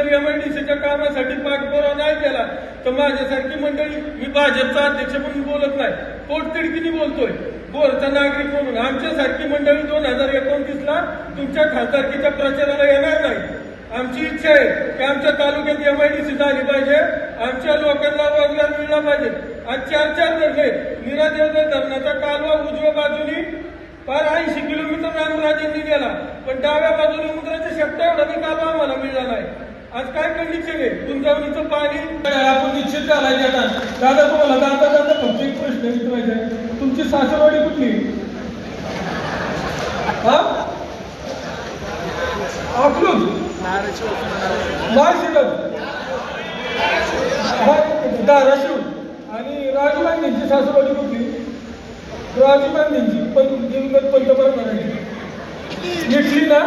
जर MIDCच्या कामासाठी पाठपुरावा नाही केला तर माझ्यासारखी मंडळी, मी भाजपचा अध्यक्ष म्हणून बोलत नाही, पोटतिडकीने बोलतोय, बोरचा नागरिक म्हणून, आमच्यासारखी मंडळी 2029ला तुमच्या खासदारकीच्या प्रचाराला येणार नाही। आमची इच्छा आहे की आमच्या तालुक्यात MIDC झाली पाहिजे, आमच्या लोकांना रोजगार मिळला पाहिजे। आज 4 धरणे, निरादेव धरणाचा कालवा उजव्या बाजूनी फार 80 किलोमीटर रामराजेंनी गेला, पण डाव्या बाजूने मुद्राच्या शेपटा एवढा बी कालवा आम्हाला मिळाला नाही। आज काय कंडिशन आहे, गुंजावणीचं पाणी आपण निश्चित घालायचे। आता दादा तुम्हाला दादा फक्त एक प्रश्न विचारायचा आहे, तुमची सासरवाडी कुठली? अकलूज, धाराशिव। आणि राजीव गांधींची सासरवाडी कुठली? राजीव गांधींची दिवंगत पंतप्रधानांची घेतली ना?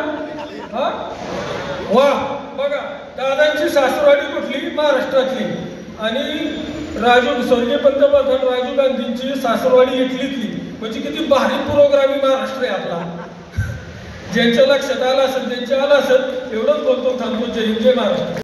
वा, बघा दादांची सासरवाडी कुठली? महाराष्ट्रातली। आणि स्वर्गीय पंतप्रधान राजीव गांधींची सासरवाडी इटलीतली। म्हणजे किती भारी पुरोगामी महाराष्ट्र आहे आपला। ज्यांच्या लक्षात आलं असेल त्यांच्या आलं असेल, एवढंच बोलतो, थांबतो। जय हिंद, जय महाराष्ट्र।